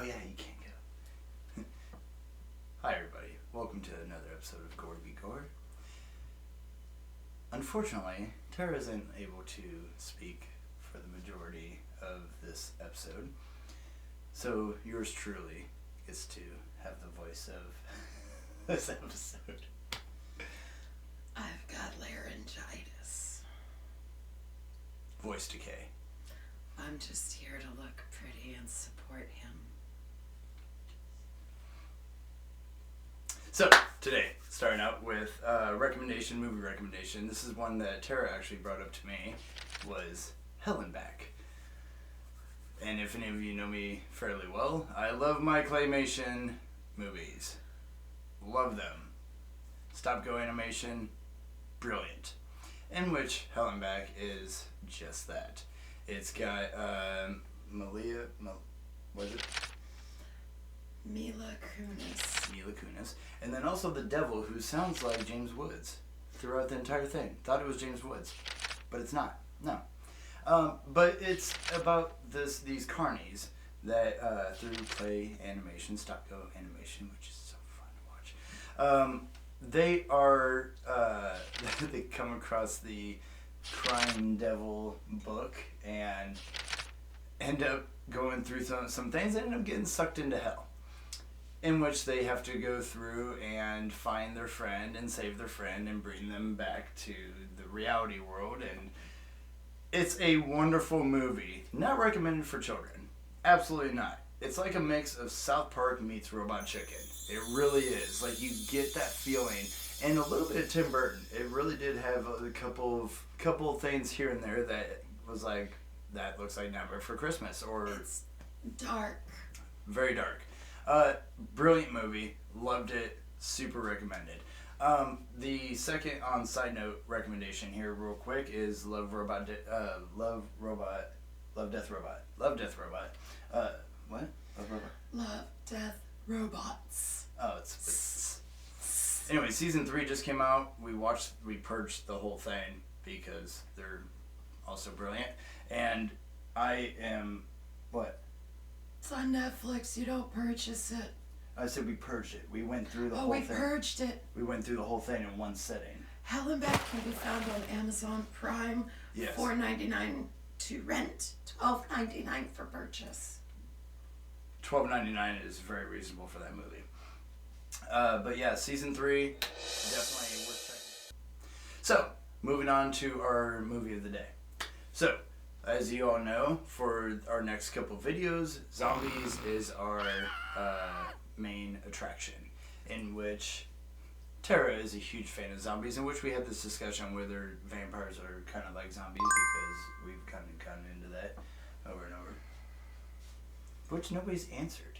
yeah, you can't go. Hi everybody, welcome to another episode of Gore to Be Gore. Unfortunately, Tara isn't able to speak for the majority of this episode, so yours truly gets to have the voice of this episode. I've got laryngitis. Voice decay. I'm just here to look pretty and support him. So, today, starting out with movie recommendation. This is one that Tara actually brought up to me, was Hell and Back. And if any of you know me fairly well, I love my claymation movies. Love them. Stop Go animation, brilliant. In which Hell and Back is just that. It's got Mila Kunis. And then also the devil, who sounds like James Woods throughout the entire thing. Thought it was James Woods, but it's not. No. But it's about these carnies that through play animation, stop go animation, which is so fun to watch. They are they come across the Crime Devil book and end up going through some things and end up getting sucked into hell, in which they have to go through and find their friend and save their friend and bring them back to the reality world. And it's a wonderful movie. Not recommended for children. Absolutely not. It's like a mix of South Park meets Robot Chicken. It really is. Like, you get that feeling. And a little bit of Tim Burton. It really did have a couple of things here and there that was like, that looks like Nightmare Before Christmas. Or it's dark. Very dark. Brilliant movie. Loved it. Super recommended. The second on side note recommendation here real quick is Love, Death, Robot. What? Love, Robot? Love, Death, Robots. Oh, it's anyway, season 3 just came out. We purged the whole thing because they're also brilliant. And I am, what? It's on Netflix. You don't purchase it. I said we purged it. We went through the whole thing. Oh, we purged it. We went through the whole thing in one sitting. Hell and Back can be found on Amazon Prime. Yes. $4.99 to rent, $12.99 for purchase. $12.99 is very reasonable for that movie. But yeah, season 3, definitely worth checking. So, moving on to our movie of the day. So, as you all know, for our next couple videos, zombies is our main attraction, in which Tara is a huge fan of zombies, in which we had this discussion whether vampires are kind of like zombies, because we've kind of gotten into that over and over. Which nobody's answered.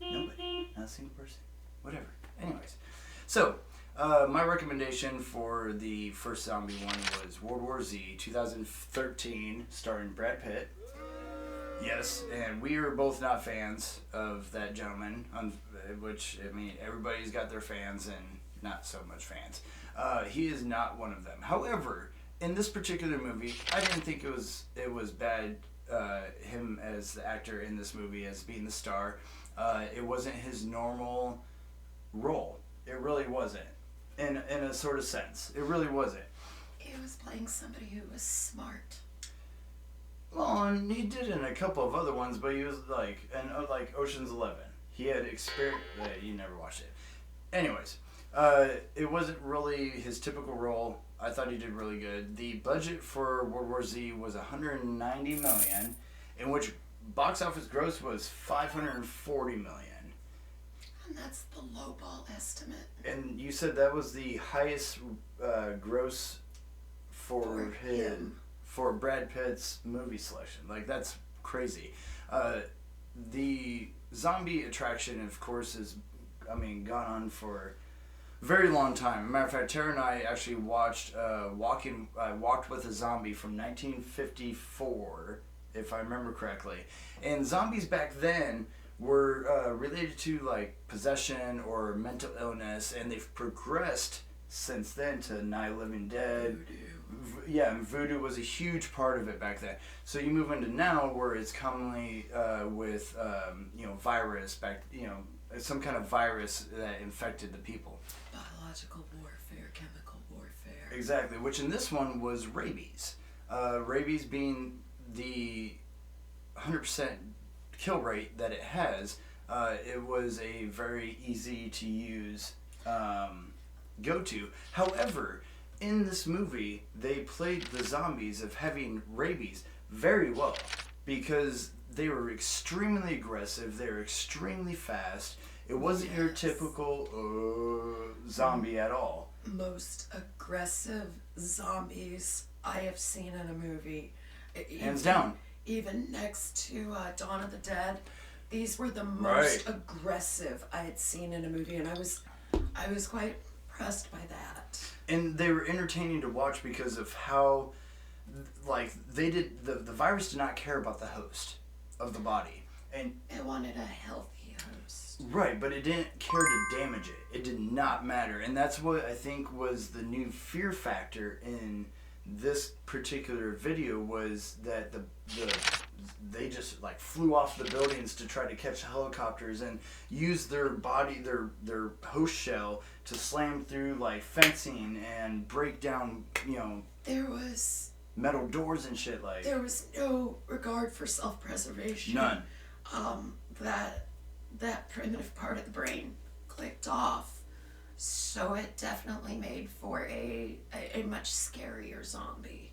Nobody. Not a single person. Whatever. Anyways. So, my recommendation for the first zombie one was World War Z, 2013, starring Brad Pitt. Yes, and we are both not fans of that gentleman, which, I mean, everybody's got their fans and not so much fans. He is not one of them. However, in this particular movie, I didn't think it was bad, him as the actor in this movie as being the star. It wasn't his normal role. It really wasn't. In a sort of sense. It really wasn't. He was playing somebody who was smart. Well, and he did in a couple of other ones, but he was like Ocean's 11. He had experience. You never watched it. Anyways, it wasn't really his typical role. I thought he did really good. The budget for World War Z was $190 million, in which box office gross was $540 million. And that's the lowball estimate. And you said that was the highest gross for Brad Pitt's movie selection. Like, that's crazy. The zombie attraction, of course, is, gone on for a very long time. As a matter of fact, Tara and I actually watched Walked with a Zombie from 1954, if I remember correctly. And zombies back then were related to like possession or mental illness, and they've progressed since then to Night of the Living Dead, voodoo was a huge part of it back then. So you move into now where it's commonly with virus some kind of virus that infected the people. Biological warfare, chemical warfare. Exactly, which in this one was rabies. Rabies being the 100% kill rate that it has, it was a very easy to use go-to. However, in this movie, they played the zombies of having rabies very well because they were extremely aggressive, they were extremely fast. It wasn't your typical zombie at all. Most aggressive zombies I have seen in a movie. Hands down. Even next to Dawn of the Dead, these were the most aggressive I had seen in a movie, and I was quite impressed by that. And they were entertaining to watch because of how, they did the virus did not care about the host of the body, and it wanted a healthy host. Right, but it didn't care to damage it. It did not matter, and that's what I think was the new fear factor in this particular video was that they just flew off the buildings to try to catch helicopters and use their body, their host shell to slam through fencing and break down, there was metal doors and shit there was no regard for self-preservation. None. That primitive part of the brain clicked off. So it definitely made for a much scarier zombie.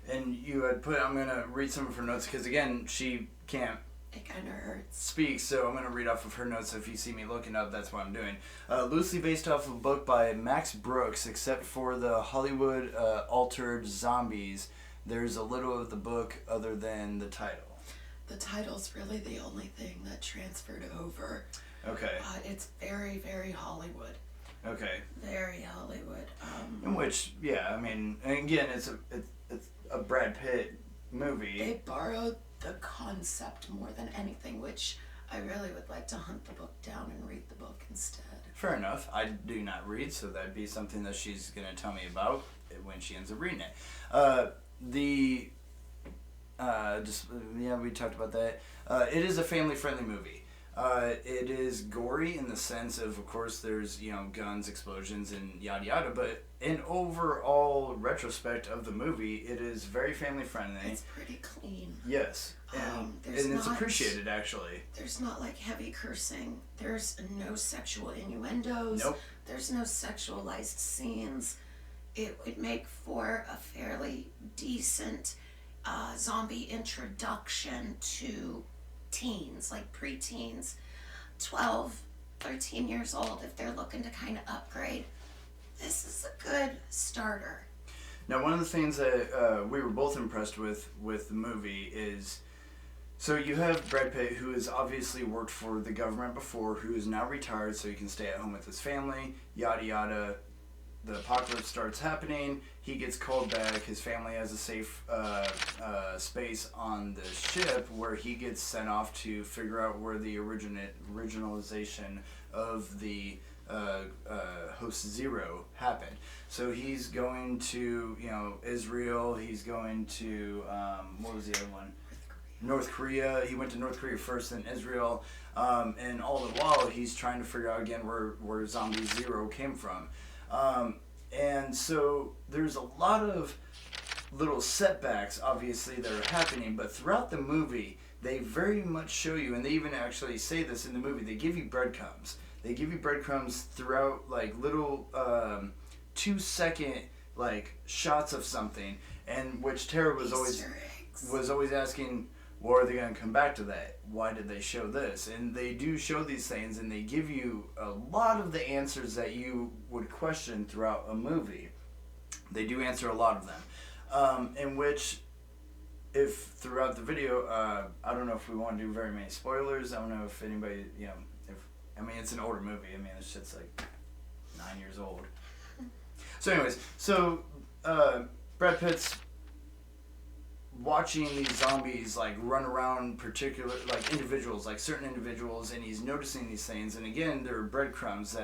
And you had I'm going to read some of her notes because, again, she can't it kind of hurts. Speak, so I'm going to read off of her notes. So if you see me looking up, that's what I'm doing. Loosely based off of a book by Max Brooks, except for the Hollywood altered zombies, there's a little of the book other than the title. The title's really the only thing that transferred over. Okay. It's very, very Hollywood. Okay. Very Hollywood. In which, yeah, I mean, and again, it's a Brad Pitt movie. They borrowed the concept more than anything, which I really would like to hunt the book down and read the book instead. Fair enough. I do not read, so that'd be something that she's going to tell me about when she ends up reading it. We talked about that. It is a family-friendly movie. It is gory in the sense of course, there's, guns, explosions, and yada yada, but in overall retrospect of the movie, it is very family-friendly. It's pretty clean. Yes. And it's appreciated, actually. There's not, heavy cursing. There's no sexual innuendos. Nope. There's no sexualized scenes. It would make for a fairly decent zombie introduction to teens, preteens, 12, 13 years old, if they're looking to kind of upgrade. This is a good starter. Now, one of the things that we were both impressed with the movie is, so you have Brad Pitt, who has obviously worked for the government before, who is now retired so he can stay at home with his family, yada yada. The apocalypse starts happening. He gets called back. His family has a safe space on the ship where he gets sent off to figure out where the originalization of the Host Zero happened. So he's going to, Israel. He's going to, what was the other one? North Korea. He went to North Korea first, then Israel. And all the while, he's trying to figure out again where Zombie Zero came from. And so there's a lot of little setbacks, obviously, that are happening, but throughout the movie, they very much show you, and they even actually say this in the movie, they give you breadcrumbs. They give you breadcrumbs throughout, little 2-second, shots of something, and which Tara was always asking, well, are they going to come back to that? Why did they show this? And they do show these things, and they give you a lot of the answers that you would question throughout a movie. They do answer a lot of them. In which, if throughout the video, I don't know if we want to do very many spoilers. I don't know if anybody, it's an older movie. This shit's 9 years old. So anyways, Brad Pitt's watching these zombies run around individuals, certain individuals, and he's noticing these things, and again there are breadcrumbs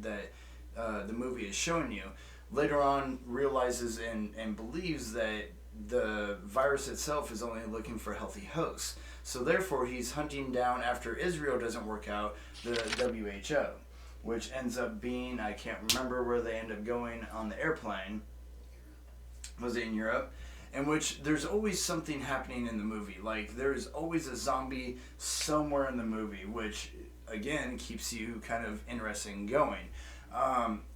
that the movie is showing you. later on realizes and believes that the virus itself is only looking for healthy hosts. So therefore, he's hunting down, after Israel doesn't work out, the WHO, which ends up being, I can't remember where they end up going on the airplane. Was it in Europe? In which there's always something happening in the movie. Like, there's always a zombie somewhere in the movie, which, again, keeps you kind of interested in going.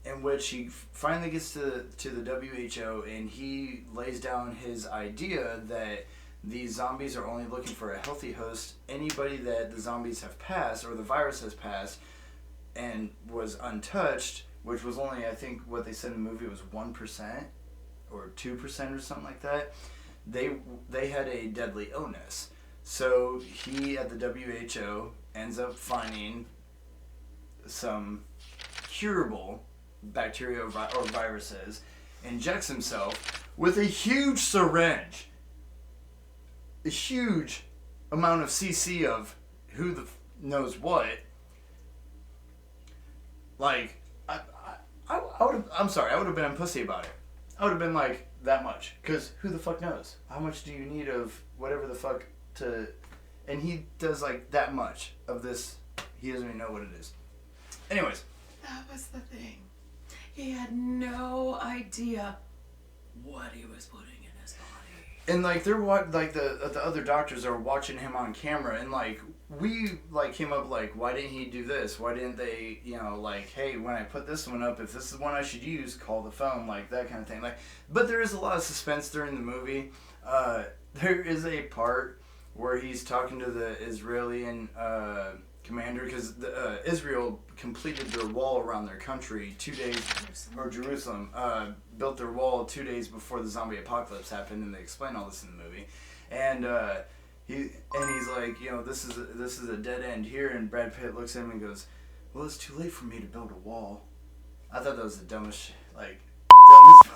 In which he finally gets to the WHO, and he lays down his idea that these zombies are only looking for a healthy host. Anybody that the zombies have passed, or the virus has passed, and was untouched, which was only, I think, what they said in the movie was 1%. Or 2% or something like that, they had a deadly illness. So he, at the WHO, ends up finding some curable bacteria or viruses, injects himself with a huge syringe, a huge amount of cc of who knows what. Like, I would have, I'm sorry, I would have been a pussy about it. I would have been like, that much. Because who the fuck knows? How much do you need of whatever the fuck to... And he does like that much of this. He doesn't even know what it is. Anyways. That was the thing. He had no idea what he was putting in his body. And like they're like the other doctors are watching him on camera, and like we like came up like, why didn't he do this? Why didn't they, like, hey, when I put this one up, if this is one I should use, call the phone, like that kind of thing. Like, but there is a lot of suspense during the movie. There is a part where he's talking to the Israeli commander, because Israel completed their wall around their country 2 days, or Jerusalem, built their wall 2 days before the zombie apocalypse happened, and they explain all this in the movie. And he's like, this is a dead end here, and Brad Pitt looks at him and goes, well, it's too late for me to build a wall. I thought that was the dumbest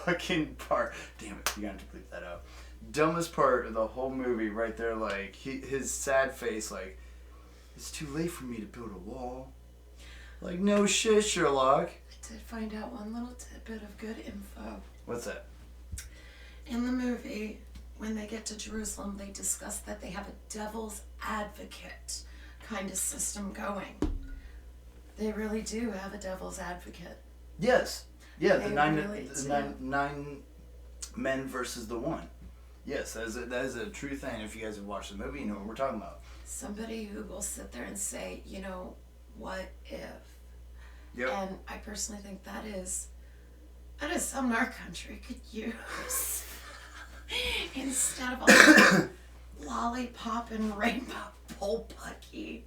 fucking part. Damn it, you got to bleep that out. Dumbest part of the whole movie right there, like, his sad face, like, it's too late for me to build a wall. Like, no shit, Sherlock. I did find out one little tidbit of good info. What's that? In the movie, when they get to Jerusalem, they discuss that they have a devil's advocate kind of system going. They really do have a devil's advocate. Yes. Yeah, they the nine men versus the one. Yes, that is a true thing. If you guys have watched the movie, you know what we're talking about. Somebody who will sit there and say, what if? Yep. And I personally think that is something our country could use. Instead of all lollipop and rainbow bullpucky.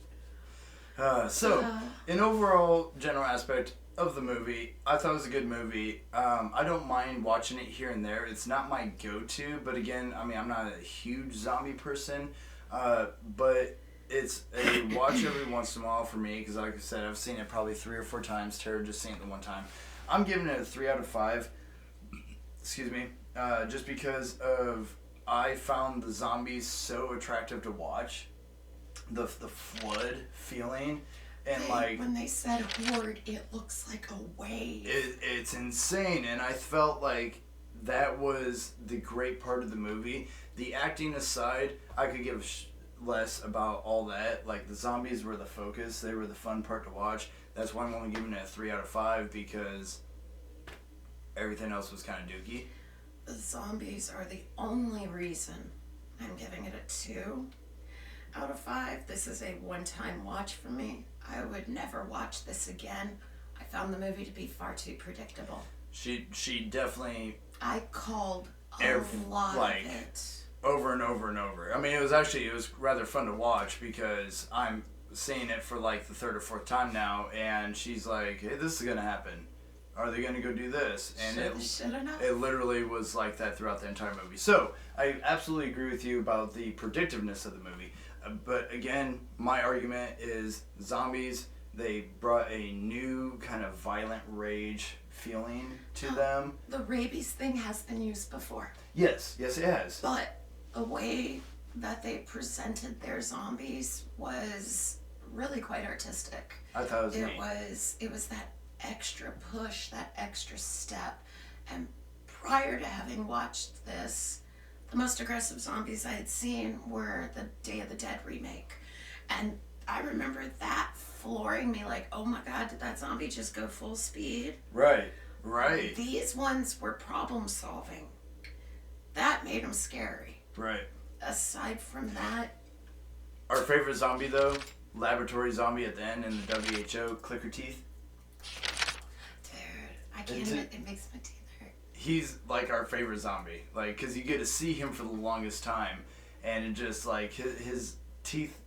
In overall general aspect of the movie, I thought it was a good movie. I don't mind watching it here and there. It's not my go-to, but again, I mean, I'm not a huge zombie person, but it's a watch every once in a while for me, because like I said, I've seen it probably 3 or 4 times. Tara just seen it the one time. I'm giving it a 3 out of 5. Excuse me. Just because I found the zombies so attractive to watch. The flood feeling. And when they said horde, it looks like a wave. It's insane, and I felt like that was the great part of the movie. The acting aside, I could give less about all that. Like, the zombies were the focus. They were the fun part to watch. That's why I'm only giving it a 3 out of 5, because everything else was kind of dookie. The zombies are the only reason I'm giving it a 2 out of 5. This is a one-time watch for me. I would never watch this again. I found the movie to be far too predictable. She definitely... I called a lot of it. Over and over and over. I mean, it was rather fun to watch, because I'm seeing it for like the 3rd or 4th time now, and she's like, hey, this is going to happen. Are they going to go do this? And it literally was like that throughout the entire movie. So, I absolutely agree with you about the predictiveness of the movie. But again, my argument is zombies, they brought a new kind of violent rage feeling to them. The rabies thing has been used before. Yes, it has. But the way that they presented their zombies was really quite artistic. I thought it was neat. It was that extra push, that extra step. And prior to having watched this, the most aggressive zombies I had seen were the Day of the Dead remake. And I remember that flooring me, like, oh my god, did that zombie just go full speed? Right. These ones were problem solving. That made them scary. Right. Aside from that... Our favorite zombie, though, laboratory zombie at the end in the WHO, clicker teeth. Dude, I can't admit, it makes my teeth hurt. He's like our favorite zombie, like, because you get to see him for the longest time, and it just like his teeth,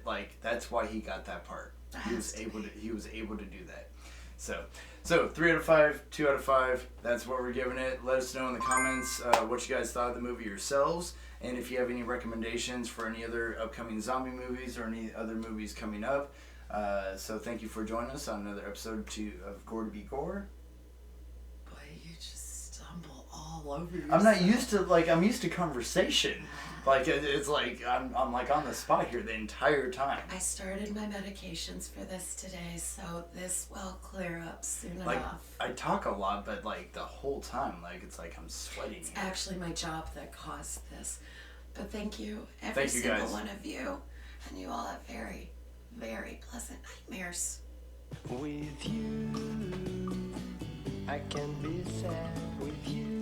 like, that's why he got that part. He was able to do that. So 3 out of 5, 2 out of 5. That's what we're giving it. Let us know in the comments what you guys thought of the movie yourselves, and if you have any recommendations for any other upcoming zombie movies or any other movies coming up. So thank you for joining us on another episode of Gore to Be Gore. Boy, you just stumble all over yourself. I'm not used to, like, I'm used to conversation. Like, it's like I'm like on the spot here the entire time. I started my medications for this today, so this will clear up soon Like, enough. I talk a lot, but like the whole time, like, it's like I'm sweating. It's actually my job that caused this. But thank you, Thank you, single guys. one of you, and you all have very, very pleasant nightmares. With you, I can be sad with you.